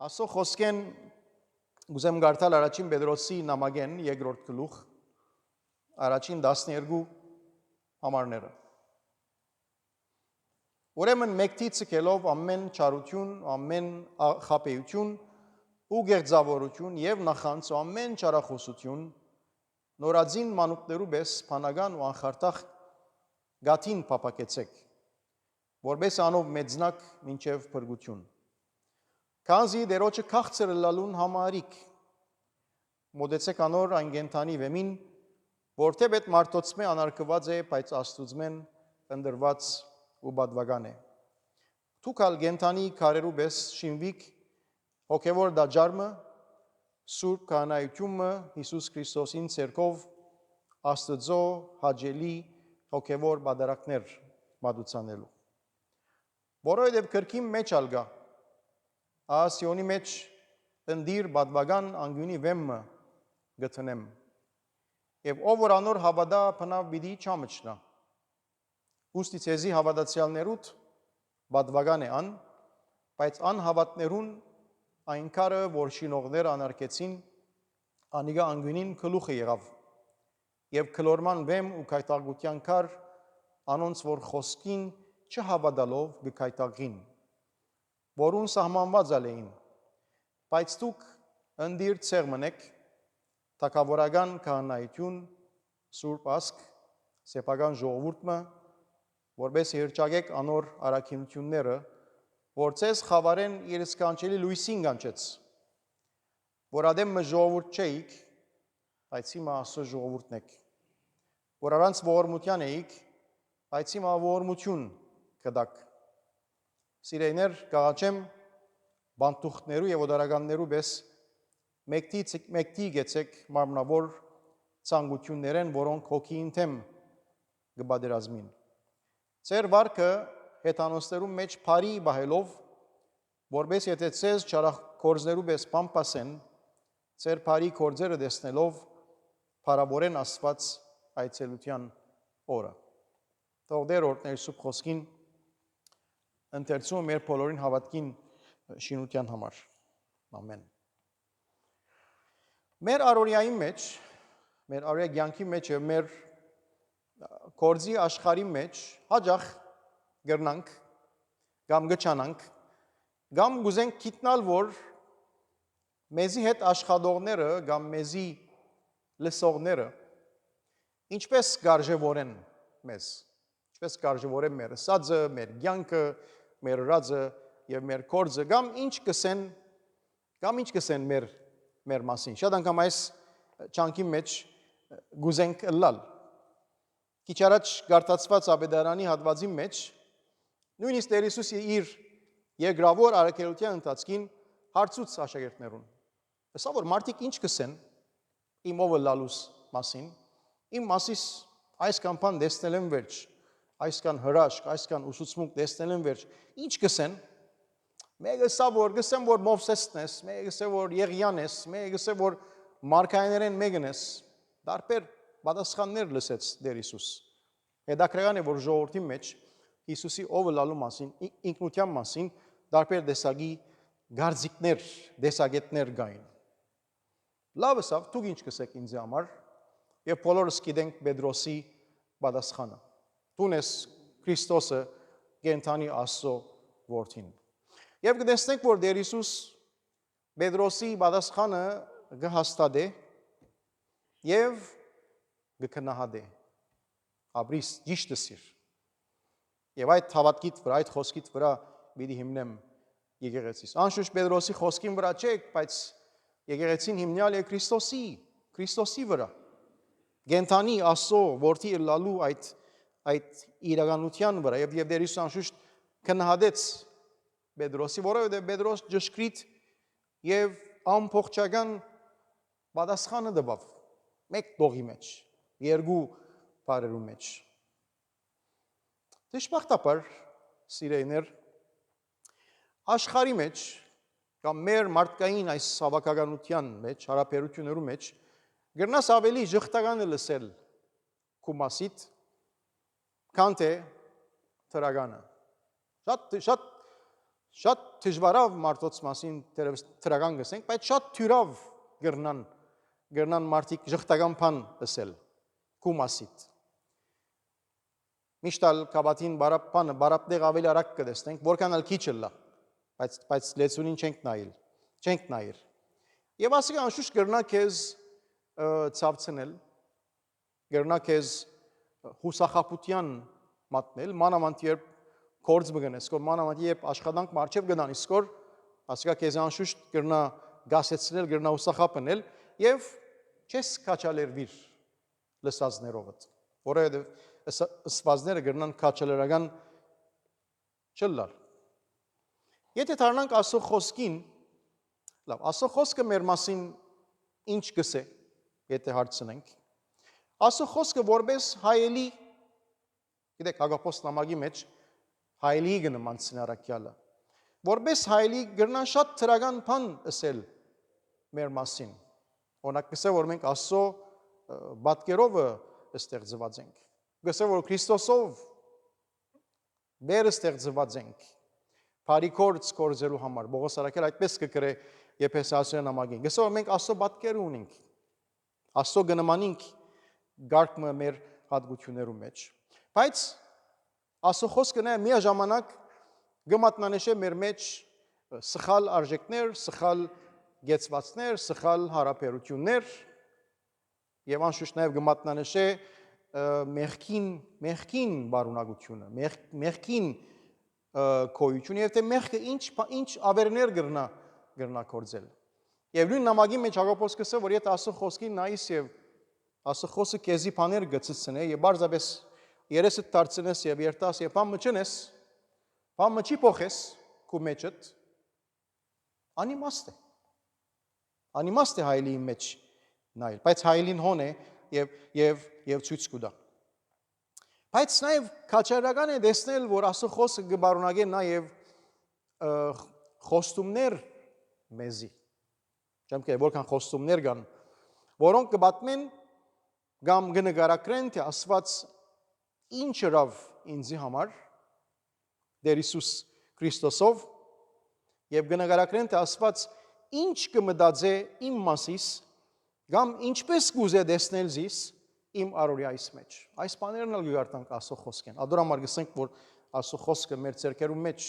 Ասո խոսքեն գուզեմ գարտալ առաջին Պետրոսի նամակեն երկրորդ գլուխ առաջին 12 համարները։ Ուրեմն մեկտի ցկելով ամեն չարություն, ամեն խաբեություն ու գեղձավորություն եւ նախանց ու ամեն չարախոսություն նորածին մանուկներու պես փանական ու անխարտախ գաթին փապակեցեք, որպես անով մեծնակ մինչև փրկություն։ Քանզի դերոջը քաղցր լալուն համարիկ մոդեցեք անոր այն գենթանի վեմին, որտեղ այդ մարդոցմե անարգված է, բայց աստուծմեն ընդրված ու բադվական է։ Թուքալ գենթանի քարերու պես շինվիկ հոգևոր դաջարմը, Սուրբ քահանայությունը Հիսուս Քրիստոսին ցերկով Աստծո հաջելի հոգևոր բادرակներ մատուցանելու։ Որովհետև քրքին մեջ ալգա Ասիոնի մեջ ընդիր բադվական անգյունի վեմը գտնեմ։ Եվ ով որ անոր հավատա փնավ բիդի չամճնա։ Ուստի ցեզի հավատացյալներուտ բադվական է ան, բայց անհավատներուն այն քարը, որ շինողներ անարգեցին, անիգա անգյունին գլուխը եղավ։ Եվ քլորման վեմ ու քայտագության քար անոնց որ խոսքին չհավատալով գքայտագին, որուն սահմանված ալեին, բայց դուք ընդիր ցեղ մնեք, թակավորական քահանայություն, սուրբ ասք, սեփական ժողովուրդը, որպես հրճագեք անոր առաքինությունները, որ ցես խավարեն իր սկանչելի լույսին գանչեց, որ ադեմ մը ժողովուրդ չէիք, բայց հիմա Աստծո ժողովուրդն եք, որ առանց ողորմության էիք, բայց հիմա ողորմություն կդակ։ Սիրեյներ գաղաչեմ բանտուխներու եւ օդարականներու պես մեկտի գեցեք մարմնավոր ցանկություններեն, որոնք հոգին թեմ գբادرազմին։ Ձեր վարկը հետանոստերու մեջ բարի բահելով, որպես եթե ցեզ չարախորձներու պես պամպասեն, ձեր բարի կորձերը դեսնելով փարավորեն Աստված այցելության օրը։ Թող դեր օրհներ սուրբ խոսքին ընթերցում մեր բոլորին հավատքին շինության համար։ Ամեն։ Մեր առօրյայի մեջ, մեր առօրյա կյանքի մեջ եւ մեր կորձի աշխարհի մեջ հաջող գրնանք, կամ գճանանք, կամ գուզենք գիտնալ, որ մեզի հետ աշխատողները կամ մեզի լսողները ինչպես կարժևորեն մեզ, ինչպես կարժևորեն մեր սածը, մեր կյանքը, մեր ռածը եւ մեր կորձը, կամ ինչ կսեն մեր մասին։ Շատ անգամ այս ճանկի մեջ գուզենք լալ։ Քիչ առաջ գարտացված Աբեդարանի հատվածի մեջ նույնիսկ Տեր Հիսուսը իր երկրավոր առաքելության ընթացքին հարցուց աշակերտներուն։ Հեսա որ մարդիկ ինչ կսեն իմ ով լալուս մասին, իմ մասիս այսքան բան դեսնել եմ վերջ, այսքան հրաշք, այսքան ուսուցմունք դեսնել եմ վերջ, ինչ կսեն։ Մեկը սա որ գսեմ որ Մովսեսն ես, մեկը գսե որ Եղիան ես, մեկը գսե որ Մարգայաներեն մեկն ես, դարբեր պատասխաններ լսեց Տեր Հիսուս։ Հետաքրքրական է որ ժողովրդի մեջ Հիսուսի ով լալու մասին, ինքնության մասին դարբեր տեսակի գարձիկներ, տեսակետներ կային։ Լավ է, դուք ինչ կսեք ինձ համար, եւ բոլորս գիտենք Պետրոսի պատասխանը։ Դու ես Քրիստոսը, կենթանի Աստծո որդին։ Եվ կտեսնենք, որ Տեր Հիսուս Պետրոսի պատասխանը կհաստատե եւ կքնահատե։ Ապրիս ճիշտը սիր։ Եվ այդ հավատքիդ վրա, այդ խոսքիդ վրա պիտի հիմնեմ եկեղեցիս։ Անշուշտ Պետրոսի խոսքին վրա չէ, բայց եկեղեցին հիմնյալ է Քրիստոսի վրա։ Գենթանի Աստծո որդի լալու այդ իրականության վրա եւ Տեր Հիսուս անշուշտ քնահատեց Պետրոսի, որովհետեւ Պետրոս ճշգրիտ եւ ամփոխչական պատասխանը տվավ մեկ տողի մեջ, երկու բարերու մեջ։ Դժբախտաբար, սիրեյներ, աշխարհի մեջ կամ մեր մարդկային այս հավաքականության մեջ, հարաբերություններու մեջ գրնաս ավելի ժխտական լսել քու մասիդ, քան թե թրագանը։ Շատ Շատ դժվարավ մարդոց մասին թրական գսենք, բայց շատ թյուրավ գրնան մարդիկ ժխտական բան ասել քու մասիդ։ Միշտալ կաբատին բարապանը բարապտեղ ավելի արագ կտեսնենք, որքան էլ քիչ լա, բայց լեցունին չենք նայր։ Եվ ասիկա անշուշտ գրնա քեզ ցավցնել, գրնա քեզ հուսախապության մատնել, մանավանդ երբ կորձ բգնես, մանավանդ երբ աշխատանք մարչև գնան, իսկոր ասիկա քեզ անշուշտ գրնա գասեցնել, գրնա հուսախապնել եւ չես քաչալերվիր լսածներովդ, որովհետեւ սվածները գրնան քաչալերական չլալ։ Եթե դառնանք Աստծո խոսքին, լավ, Աստծո խոսքը մեր մասին ինչ կսե, եթե հարցնենք։ Աստծո խոսքը որպես հայելի, գիտեք, Հակոբոս նամակի մեջ հայելի գնմանցին առաքյալը, որպես հայելի գրնան շատ թրական բան ասել մեր մասին։ Օրինակ կսե, որ մենք Աստծո բատկերով ստեղծված ենք, կսե, որ Քրիստոսով մեր ստեղծված ենք, բարիքորց կորձելու համար, Պողոս առաքյալ այդպես կգրե Եփեսացիներ նամակին, կսե, որ մենք Աստծո բատկեր ունենք, Աստծո գնմանինք գարկմը մեր հատկություններու մեջ, բայց Աստծո խոսքը նա միաժամանակ գմատնանեշե մեր մեջ սխալ արժեքներ, սխալ գեցվածներ, սխալ հարաբերություններ եւ անշուշտ նաեւ գմատնանեշե մեղքին բարունակությունը, մեղքին կոյություն եւ թե մեղքը ինչ ավերներ գրնա կործել։ Եվ նույն նամակի մեջ Հակոբոս կսե, որ եթե Աստծո խոսքին նայես եւ Աստծո խոսքը քեզի բաներ գծցնե եւ բարձրապես երեսը դարձնես եւ երտաս եւ բամը չնես, բամը չի փոխես քու մեջդ, անիմաստ է հայելի մեջ նայել, բայց հայելին հոն է եւ ցույց կուտա։ Բայց նաեւ քաչարական է տեսնել, որ Աստծո խոսքը կբարունագե նաեւ խոստումներ մեզի։ Չեմ կե որքան խոստումներ կան, որոնք կբատմեն կամ կնկարագրեն, թե Աստված ինչ հրավ ինձի համար Տեր Հիսուս Քրիստոսով եւ կնկարագրեն, թե Աստված ինչ կմտածե իմ մասիս կամ ինչպես կուզե տեսնել զիս իմ առօրյայիս մեջ։ Այս բաներն էլ գարտանք Աստծո խոսքեն։ Ադորամար գսենք, որ Աստծո խոսքը մեր ցերկերու մեջ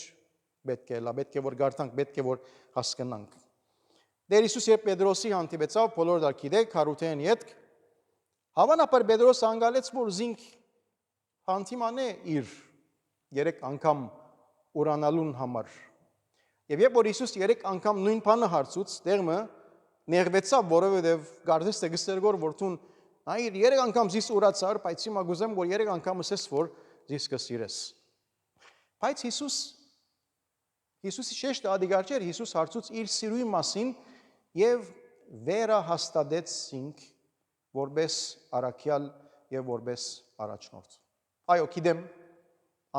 պետք է լա, պետք է որ գարտանք, պետք է որ հասկանանք։ Տեր Հիսուս երբ Պետրոսի հանդիպեցավ, բոլոր դա գիտեք, հարութեն յետք, հավանաբար Պետրոս անգալեց, որ զինք հանդիմանե իր 3 անգամ ուրանալուն համար։ Եվ երբ որ Հիսուս 3 անգամ նույն բանը հարցուց, դերմը ներվեցավ, որովհետև գարդես թե գստերգոր որթուն նայր 3 անգամ զիս ուրացար, բայց հիմա գուզեմ, որ 3 անգամ ասես, որ զիս կսիրես։ Բայց Հիսուսի շեշտը ադիգար չէր, Հիսուս հարցուց իր սիրուի մասին եւ վերա հաստատեց ինք որպես առաքյալ եւ որպես առաջնորդ։ Այո, գիտեմ,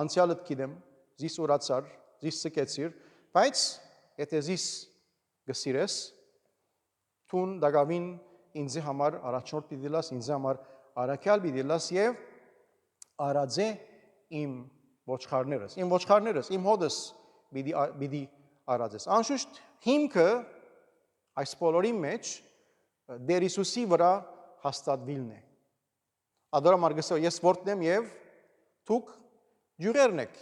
անցյալդ գիտեմ, զիս ուրացար, զիս սկեցիր, բայց եթե զիս գսիրես, թուն դակավին ինձի համար առաջնորդ պիտի լաս, ինձի համար առաքյալ պիտի լաս եւ արածե իմ ոչխարներս, իմ հոդս պիտի արածես։ Անշուշտ հիմքը այս բոլորի մեջ Տեր Հիսուսի վրա հաստատվելն է։ Ադորամար գսո ես որդնեմ եւ դուք ջուրերն եք։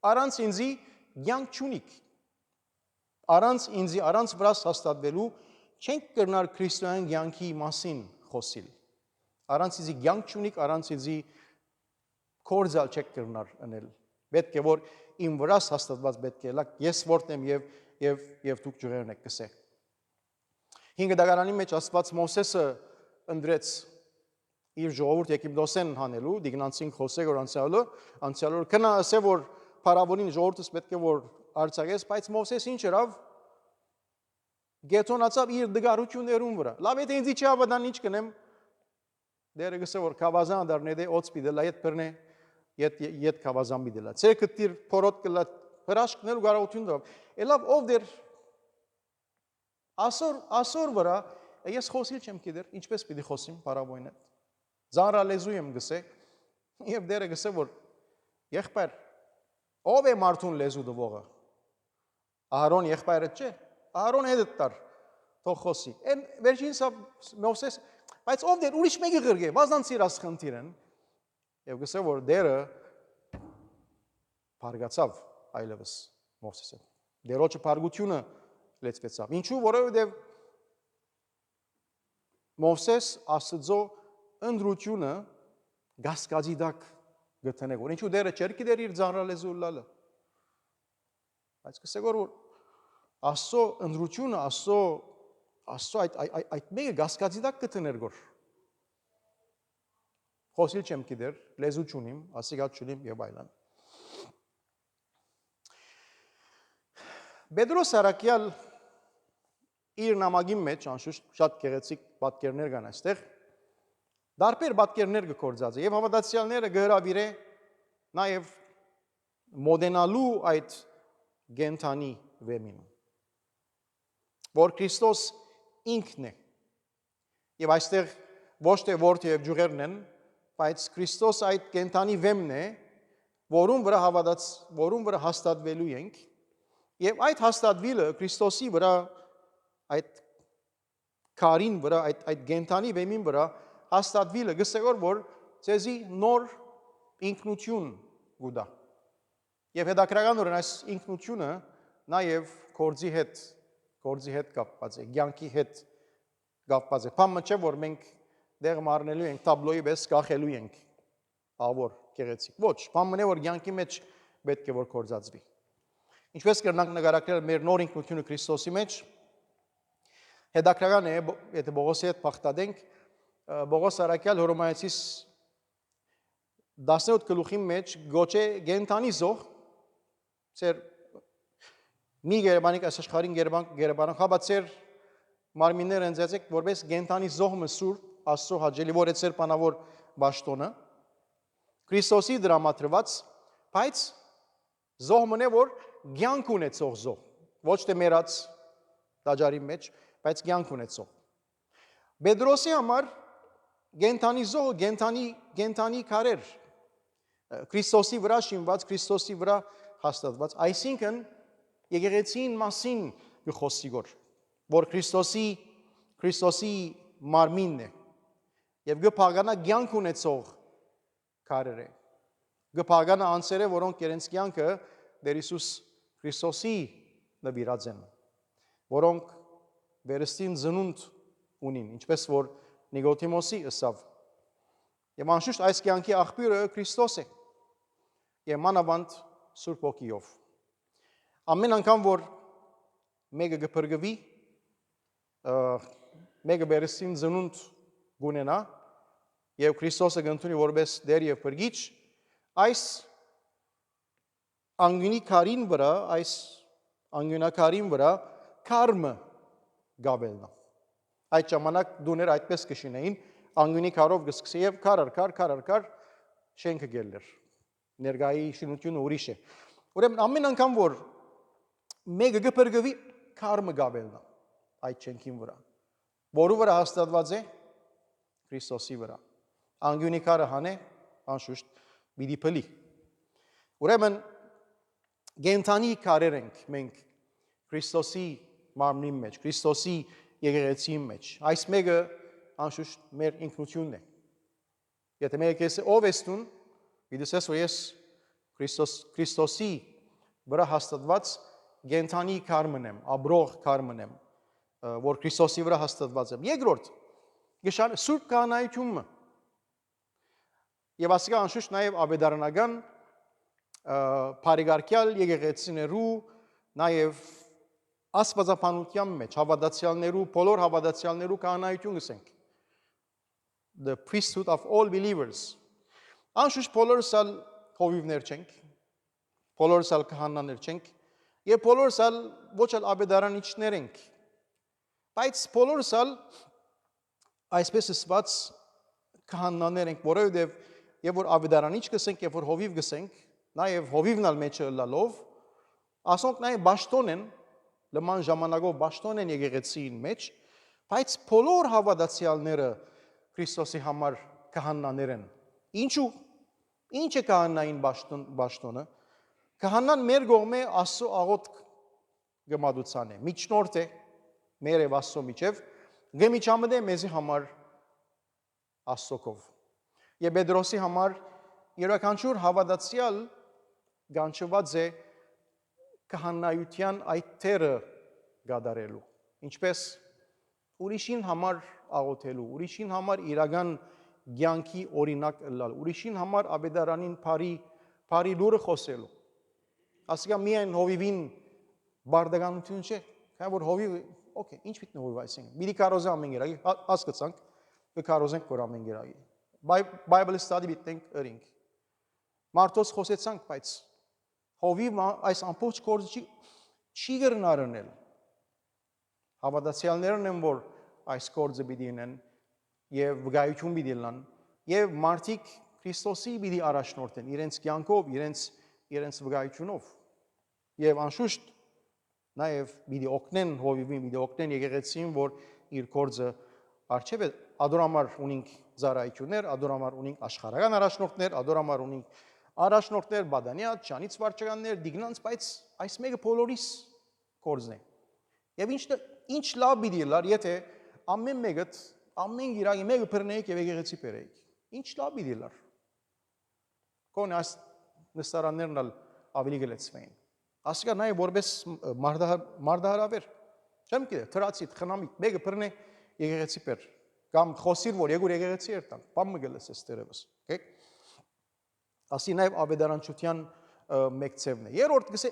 Առանց ինձի կյանք չունիք։ Առանց վրաս հաստատվելու չենք կրնար քրիստոնեան կյանքի մասին խոսիլ։ Առանց ինձի կյանք չունիք, առանց ինձի կորձալ չեք կրնար անել։ Պետք է որ իմ վրաս հաստատված պետք է լա, ես որդնեմ եւ դուք ջուրերն եք գսե։ 5 դարանի մեջ Աստված Մովսեսը ընդրեց իր ժողովուրդ Եգիպտոսեն հանելու, դիգնանցին խոսեք որ անցյալը կնա ասե որ փարավոնին ժողովուրդս պետք է որ արցակես, բայց Մովսես ինչ երավ գետոնացավ իր դգարություններուն վրա։ Լավ եթե ինձ չի ավադան ինչ կնեմ, դերը գսե որ կավազան դառնե դե օծ պիտելա իդ բռնե իդ կավազան պիտելա։ Ցերկը տիր փորոտ կլա հրաշքներ ու գարավություն դավ։ Էլավ ով դեր ասոր վրա ես խոսիլ չեմ գիտեր, ինչպես պիտի խոսիմ փարավոնին հետ։ Զանրալեզու եմ գսե եւ դերը գսե որ եղբայր ով է մարդուն լեզու դվողը։ Ահարոն եղբայրը չէ։ Ահարոն հետը տար թող խոսի։ Այն վերջինս Մովսես, բայց ով դեր ուրիշ մեկը գրգե, բազանցիր ասխնդիրն եւ գսե որ դերը բարգացավ այլևս Մովսեսը։ Դերոջը բարգությունը լեցվեցավ։ Ինչու՞, որովհետեւ Մովսես Աստծո ընդրությունը գասկածի դակ գտնե որ ինչու դերը չէր գիտեր իր ծանրալեզու լալը։ Բայց կսե որ Աստծո ընդրությունը Աստծո այդ մեկը գասկածի դակ գտներ գոր։ Խոսիլ չեմ գիտեր, լեզու չունիմ, ասիգատ չունիմ եւ այլն։ Պետրոս Արաքյալ իր նամակի մեջ անշուշտ շատ գեղեցիկ պատկերներ կան այստեղ։ Դարբեր պատկերներ կգործած է եւ հավատացյալները կհրավիրե նաեւ մոդենալու այդ գենթանի վեմին, որ Քրիստոս ինքն է։ Եվ այստեղ ոչ թե որդի եւ ջուղերն են, բայց Քրիստոս այդ գենթանի վեմն է, որում վրա հաստատվելու ենք, եւ այդ հաստատվելը Քրիստոսի վրա այդ քարին վրա այդ գենթանի վեմին վրա հաստատվելը գսեգոր որ ցեզի նոր ինքնություն գուտա։ Եվ հետաքրքրականորեն այս ինքնությունը նաև գործի հետ կապված է, կյանքի հետ կապված է։ Բանը չէ որ մենք դեղ մարնելու ենք տաբլոյի պես կախելու ենք ավոր գեղեցիկ։ Ոչ, բանը է որ կյանքի մեջ պետք է որ գործածվի։ Ինչպես կրնանք նկարագրել մեր նոր ինքնությունը Քրիստոսի մեջ, հետաքրքրական է, եթե Պողոսի հետ փախտadենք, Պողոս Արաքյալ Հռոմայացիս 17 գլուխի մեջ գոչե գենթանի զոհ, ծեր մի գերբանիկ աշխարհին գերբանակ հաբացեր մարմիններ ընձեցեք որպես գենթանի զոհը սուրբ Աստծո հաճելի որ է ծեր բանավոր ճաշտոնը Քրիստոսի դրամատրված, բայց զոհմն է որ կյանք ունեցող զոհ, ոչ թե մեռած տաճարի մեջ, բայց կյանք ունեցող։ Պետրոսի համար գենթանի զոհը գենթանի քարեր, Քրիստոսի վրա շինված, Քրիստոսի վրա հաստատված, այսինքն եկեղեցին մասին կխոսի որ Քրիստոսի մարմինն է եւ գփագանա կյանք ունեցող քարեր է։ Գփագանա անձերը, որոնք իրենց կյանքը Տեր Հիսուս Քրիստոսի նվիրած են, որոնք վերստին ծնունդ ունին, ինչպես որ Նիկոդիմոսի ըսավ։ Եվ անշուշտ այս կյանքի աղբյուրը Քրիստոս է եւ մանավանդ Սուրբ Հոգիով։ Ամեն անգամ որ մեկը կփրկվի, մեկը վերստին ծնունդ գունենա եւ Քրիստոսը կընդունի որպես Տեր եւ Փրկիչ, այս անգյունի քարին վրա քարմը գաբելնա։ Այդ ժամանակ դուներ այդպես կշինեին, անգյունի քարով կսկսի եւ քար շենքը գելներ։ Ներգայի շինությունը ուրիշ է։ Ուրեմն ամեն անգամ որ մեկը կփրկվի, քարմը գաբելնա այդ շենքին վրա, որու վրա հաստատված է Քրիստոսի վրա։ Անգյունի քարը հանե, անշուշտ պիտի փլի։ Ուրեմն գենթանի քարեր ենք մենք Քրիստոսի մարմնի մեջ, Քրիստոսի եկեղեցի մեջ։ Այս մեկը անշուշտ մեր ինքնությունն է։ Եթե մեկը քեզ ով ես դու, գիտես որ ես Քրիստոսի վրա հաստատված գենթանի քարմն եմ, աբրող քարմն եմ, որ Քրիստոսի վրա հաստատված եմ։ Երկրորդ, Սուրբ քահանայությունը։ Եվ ասիկա անշուշտ նաև ավետարանական բարեկարգյալ եկեղեցիներու նաև աստվածաբանության մեջ հավատացյալներու, բոլոր հավատացյալներու քահանայություն գսենք։ The priesthood of all believers. Անշուշտ բոլորս ալ հովիվներ չենք, բոլորս ալ քահանաներ չենք, եւ բոլորս ալ ոչ ալ ավետարանիչներ ենք։ Բայց բոլորս ալ այսպես ասված քահանաներ ենք, որովհետեւ եւ որ ավետարանիչ գսենք, եւ որ հովիվ գսենք, նաեւ հովիվն ալ մեջը լալով, ասոնք նաեւ ճաշտոն են, լման ժամանակով ճաշտոն են եկեղեցին մեջ, բայց բոլոր հավատացյալները Քրիստոսի համար քահանաներ են։ Ինչու՞։ Ինչ է քահանային ճաշտոնը։ Քահանան մեր կողմէ Աստծո աղոթք գմադուցան է, միջնորդ է, մեր և Աստծո միջև, գմիջամդ է մեզի համար Աստծոքով։ Եվ Պետրոսի համար յուրաքանչյուր հավատացյալ գանչված է քահանայության այդ թերը գադարելու, ինչպես ուրիշին համար աղոթելու, ուրիշին համար իրական կյանքի օրինակ ըլլալ, ուրիշին համար աբեդարանին բարի լուրը խոսելու։ Ասիկա միայն հովիվին բարդականություն չէ, քանի որ հովիվ, օքեյ, ինչ պիտի հովիվ այսինքն։ Մի կարոզը ամեն գերագի, հասկացանք, կկարոզենք որ ամեն գերագի։ Bible study բիտենք ըրինք։ Մարդոց խոսեցանք, բայց հովիվ այս ամբողջ գործը չի գրնարնել։ Հավատացյալներն են, որ այս գործը պիտի ունեն եւ վկայություն պիտի լան եւ մարդիկ Քրիստոսի պիտի առաջնորդեն իրենց կյանքով, իրենց վկայությունով եւ անշուշտ նաեւ պիտի օգնեն հովիվին, պիտի օգնեն եկեղեցին, որ իր գործը արժեվ է ադորամար ունենք ծառայություններ, ադորամար ունենք աշխարհական առաջնորդներ, ադորամար ունենք առաջնորդներ, բադանյալ, ճանից վարչականներ, դիգնանց, բայց այս մեկը բոլորիս գործն է։ Եվ ինչ լավ պիտի լար, եթե ամեն մեկը ամեն գիրագի մեկը բռնեիք եւ եկեղեցի բերեիք։ Ինչ լավ պիտի լար։ Կոն այս նստարաններն ավելի գլեցվեին։ Ասիկա նաեւ որպես մարդահարավեր։ Չեմ գիտե, թրացիտ, խնամիտ, մեկը բռնե եկեղեցի բեր։ Կամ խոսիր, որ եկուր եկեղեցի երտան, բամ մը գլեսես դերևս։ Okay։ Ասի նաեւ աբեդարանչության մեկ ցևն է։ Երրորդ գսե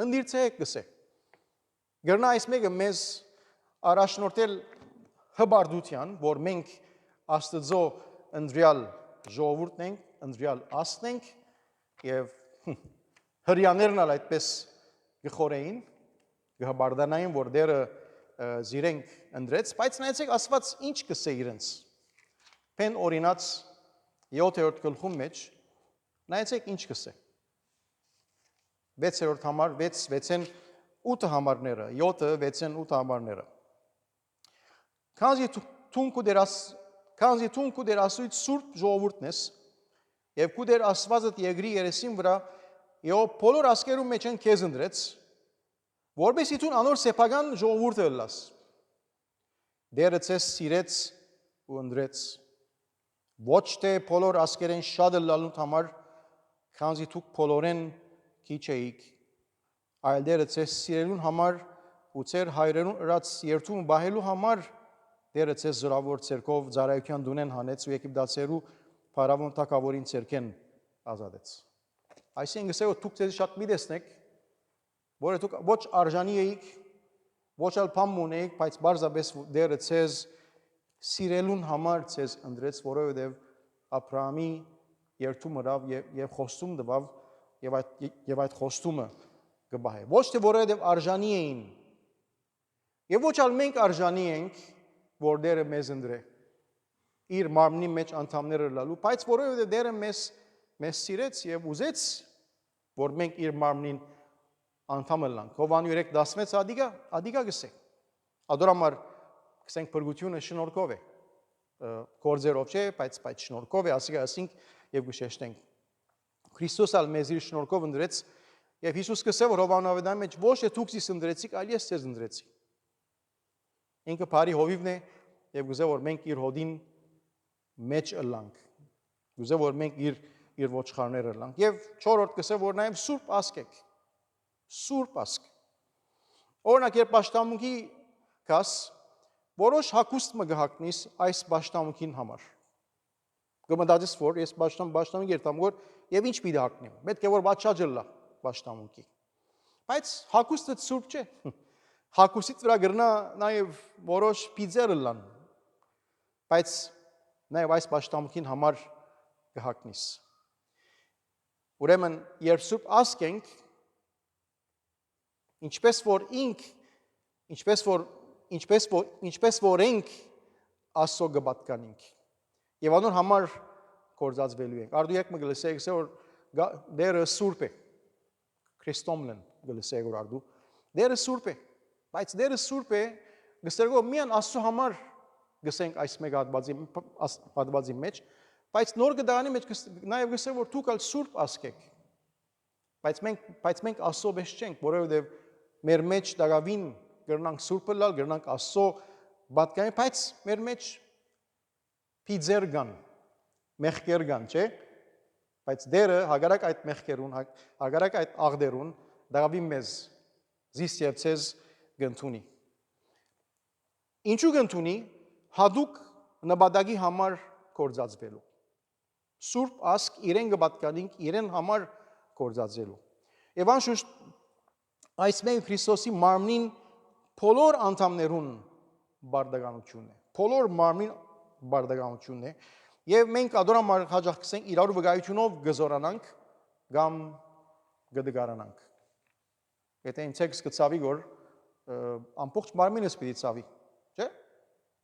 ընդիրցեք գսե։ Գրնա այս մեկը մեզ առաջնորդել հբարդության, որ մենք Աստծո ընդրյալ ժողովուրդն ենք, ընդրյալ աստն ենք եւ հрьяաներն ալ այդպես գխորեին, գհբարդանային, որ դերը զիրենք ընդրեց, բայց նայեցեք Աստված ինչ կսե իրենց։ Պեն օրինաց 7-րդ գլխում մեջ նայեցեք ինչ կսե։ 6-րդ համար 6-ն 8 համարները, 7-ը 6-ն 8 համարները։ Քանզի թուն կու դեր ասույց սուրբ ժողովուրդն ես, եւ կու դեր Աստվածդ եգրի երեսին վրա, եւ բոլոր ասկերում մեջ են քեզ ընդրեց, որբեսի թուն անոր սեփական ժողովուրդը ըլլաս։ Դերը ցես սիրեց ու ընդրեց։ Ոչ թե բոլոր ասկերեն շատ ըլլալու համար, քանզի դուք բոլորեն քիչ էիք, այլ դերը ցես սիրելուն համար ու ցեր հայրերուն ըրած երթում բահելու համար դերը ցես զորավոր ցերկով ծառայության դունեն հանեց ու Եգիպտացերու փարավոն թագավորին ցերկեն ազատեց։ Այսինքն ասել որ դուք ցեզ շատ մի տեսնեք, որ դուք ոչ արժանի էիք, ոչ էլ բամ ունեիք, բայց բարձրապես դերը ցեզ սիրելուն համար ցեզ ընդրեց, որովհետև Աբրահամի երթումը ռավ եւ խոստում տվավ եւ այդ խոստումը գբահե։ Ոչ թե որովհետև արժանի էին, եւ ոչ ալ մենք արժանի ենք, որ դերը մեզ ընդրե։ Իր մարմնի մեջ անդամները լալու, բայց որովհետև դերը մեզ սիրեց եւ ուզեց, որ մենք իր մարմնին անդամը լանք։ Հովան 3:16 ադիգա գսե։ Ադորամար գսենք բրգությունը շնորհքով է։ Գործերով չէ, բայց շնորհքով է, ասենք եւ գշեշտենք։ Քրիստոս ալ մեզ իր շնորհքով ընդրեց եւ Հիսուս կսե որ Հովան ավետարանի մեջ ոչ թե դուք զիս ընդրեցիք, այլ ես ձեզ ընդրեցի։ Ինքը բարի հովիվն է եւ գուզե որ մենք իր հոդին մեջ ըլլանք։ Գուզե որ մենք իր ոչխարները ըլլանք։ Եվ 4-րդ կսե որ նաեւ սուրբ ասկ եք։ Սուրբ ասկ։ Օրինակ երբ պաշտամունքի կաս որոշ հակուստ մը գահակնիս այս պաշտամունքին համար։ Գմդադես որ ես պաշտամունք երտամ որ եւ ինչ պիտի հակնեմ։ Պետք է որ բաչաճը լա պաշտամունքի։ Բայց հակուստը սուրբ չէ։ Հակուստից վրա գրնա նաեւ որոշ պիծեր լան։ Բայց նաեւ այս պաշտամունքին համար գահակնիս։ Ուրեմն երբ սուրբ ասկ ենք, ինչպես որ ենք Աստծո գբատկանինք եւ անոր համար կորզածվելու ենք։ Արդու եք մգլսեք որ դերը սուրբ է։ Քրիստոմն գլսեք որ արդու դերը սուրբ է, բայց դերը սուրբ է գսերգով միան Աստծո համար գսենք այս մեկ հատվածի մեջ, բայց նոր գդանի մեջ նաեւ գսեր որ դուք ալ սուրբ ասկ եք։ Բայց մենք Աստծո պես չենք, որովհետեւ մեր մեջ դակավին գրնանք սուրբը լալ, գրնանք Աստծո պատկանի, բայց մեր մեջ փիձեր կան, մեղքեր կան, չէ՞։ Բայց դերը հագարակ այդ մեղքերուն, հագարակ այդ աղդերուն դակավին մեզ զիս եւ ցեզ գտնունի։ Ինչու գտնունի հadouk նպատակի համար կործածվելու։ Սուրբ ասկ իրեն կպատկանինք իրեն համար կործածելու։ Եվ անշուշտ այս մենք Քրիստոսի մարմնին բոլոր անդամներուն բարդականությունն է։ Բոլոր մարմնին բարդականությունն է։ Եվ մենք ադորամար հաջող կսենք իրար վկայությունով գզորանանք կամ գդգարանանք։ Եթե ինձ եք սկցավի գոր ամբողջ մարմինս պիտի ցավի, չէ՞։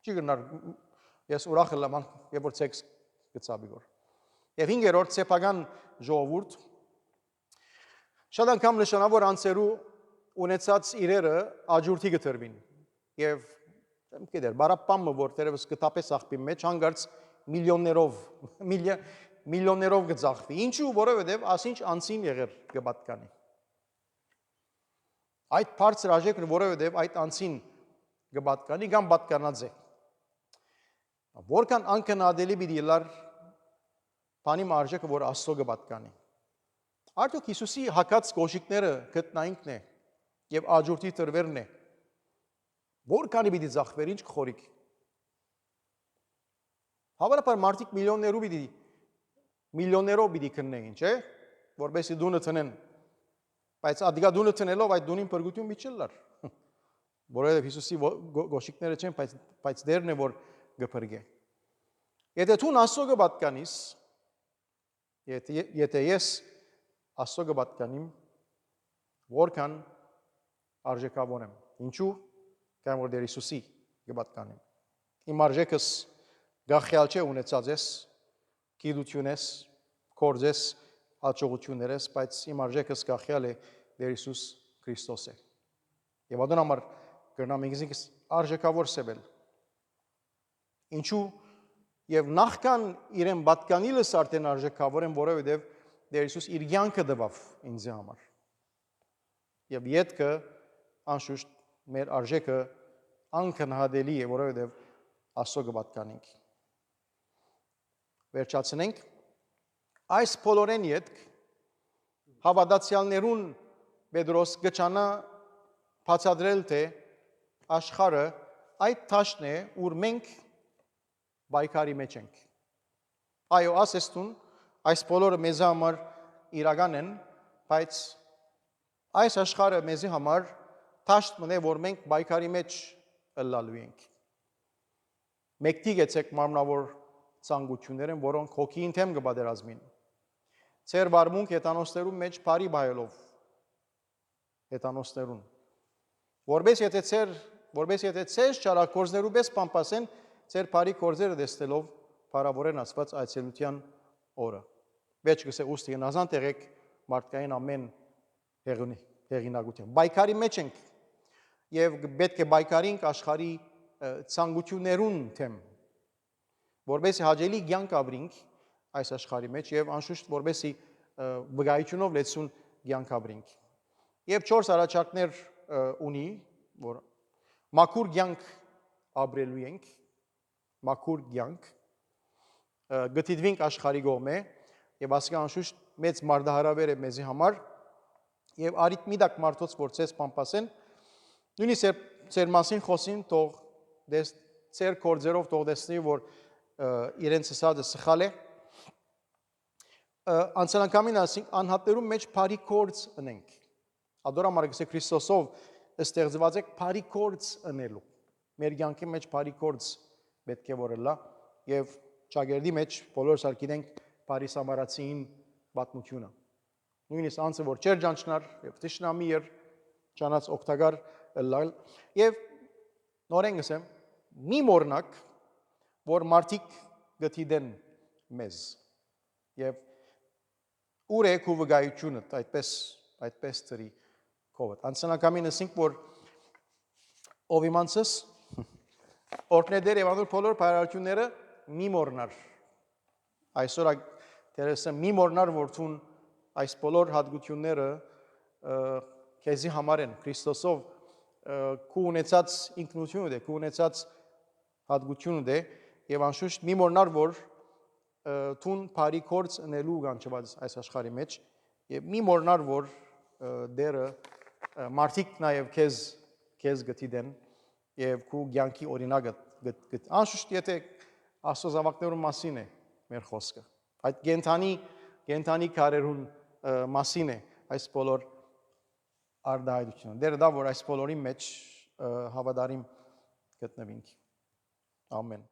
Չի գնար ես ուրախ եմ երբ որ ցեքս գծավի գոր։ Եվ 5-րդ սեփական ժողովուրդ շատ անգամ նշանավոր անձերու ունեցած իրերը աջուրդի գտրվին։ Եվ չեմ գիտեր, բարապամը որ դերևս կտապես աղբի մեջ հանգարց միլիոններով գծախվի։ Ինչու, որովհետև ասինչ անցին եղեր կպատկանի։ Այդ բարձր արժեքը, որովհետև այդ անցին կպատկանի կամ պատկանած է։ Որքան անքննադելի պիտի լար բանի արժեքը, որ Աստծո կպատկանի։ Արդյոք Հիսուսի հակած կոշիկները գտնայինքն է եւ աջուրդի տրվերն է։ Որքանի պիտի ծախվեր, ինչ կխորիկ։ Հավանաբար մարդիկ միլիոններով պիտի քննեին, չէ՞, որբեսի դունը տնեն։ Բայց ադիգա դունը տնելով այդ դունին բրգություն միչելար։ Որովհետև Հիսուսի գոշիկները չեն, բայց դերն է որ գփրգե։ Եթե դու Աստծո կպատկանիս, եթե ես Աստծո կպատկանիմ, որքան արժեքավոր եմ։ Ինչու՞, կամ որ դեր Հիսուսի կպատկանիմ։ Իմ արժեքս գախյալ չէ ունեցած ես, գիտություն ես, կորձ ես, հաջողություններ ես, բայց իմ արժեքս գախյալ է դեր Հիսուս Քրիստոս է։ Եվ ադոն համար կրնամ ինքս արժեքավոր սեվել։ Ինչու եւ նախքան իրեն պատկանիլս արդեն արժեքավոր եմ, որովհետեւ դեր Հիսուս իր յանքը տվավ ինձ համար։ Եվ յետքը անշուշտ մեր արժեքը անքննադելի է, որովհետեւ Աստծո կպատկանենք։ Վերջացնենք այս բոլորեն յետք հավատացյալներուն Պետրոս գճանա բացատրել թե աշխարհը այդ թաշն է, ուր մենք բայկարի մեջ ենք։ Այո, ասեստուն այս բոլորը մեզ համար իրական են, բայց այս աշխարհը մեզի համար թաշն է, որ մենք բայկարի մեջ ըլլալու ենք։ Մեկտի գեցեք մարմնավոր ցանկություններ են, որոնք հոգին թեմ կբادرազմին։ Ձեր վարմունք հետանոստերուն մեջ բարի բայելով հետանոստերուն։ Որպես եթե ձեր ճարակորձներու պես պամպասեն, ձեր բարի կորձերը դեստելով բարավորեն ասված այցելության օրը։ Վեճ գսե ուստի նազան տեղեք մարդկային ամեն հեղինակություն։ Բայկարի մեջ ենք եւ պետք է բայկարինք աշխարհի ցանկություններուն թեմ, որբեսի հաջելի կյանք ապրենք այս աշխարհի մեջ եւ անշուշտ որբեսի վկայությունով լեցուն կյանք ապրենք։ Եվ 4 առաջարկներ ունի, որ մաքուր կյանք ապրելու ենք, մաքուր կյանք գտիդվենք աշխարհի կողմէ եւ ասկա անշուշտ մեծ մարդահարավեր է մեզի համար եւ արիթմիդակ մարդոց որ ցես պամպասեն նույնիսկ ծեր մասին խոսին թող ծեր կորձերով թող դեսնի որ իրենց սադը սխալ է անցանկամին ասենք անհատներում մեջ բարի կորձ ունենք ադորամար գսե Քրիստոսով ստեղծված եք բարի կորձ ունելու մեր կյանքի մեջ բարի կորձ պետք է որ լա եւ ճագերդի մեջ բոլորս արկինենք բարի սամարացին պատմությունը նույնիսկ անձը որ չեր ճանչնար եւ տիշնամի էր ճանաց օգտակար լալ եւ նորեն գսեմ մի մորնակ որ մարդիկ գտիդեն մեզ եւ ուր է քու վկայությունը այդպես ծրի կովդ անցանակամին ասենք որ ով իմանցս օրհնեդեր եւ անոր բոլոր բարարությունները մի մորնար այսօր դերեսը մի մորնար որթուն այս բոլոր հատկությունները քեզի համար են Քրիստոսով քու ունեցած ինքնությունը, քու ունեցած հատկությունը եւ անշուշտ մի մոռնար որ թուն բարի կորց ընելու գանչված այս աշխարհի մեջ եւ մի մոռնար որ դերը մարդիկ նաեւ քեզ գտիդեն եւ քու ցանկի օրինակը անշուշտ եթե Աստծո զավակներու մասին է մեր խոսքը այդ գենթանի քարերուն մասին է այս բոլոր արդայությունը դերը դա որ այս բոլորի մեջ հավատարիմ գտնվենք ամեն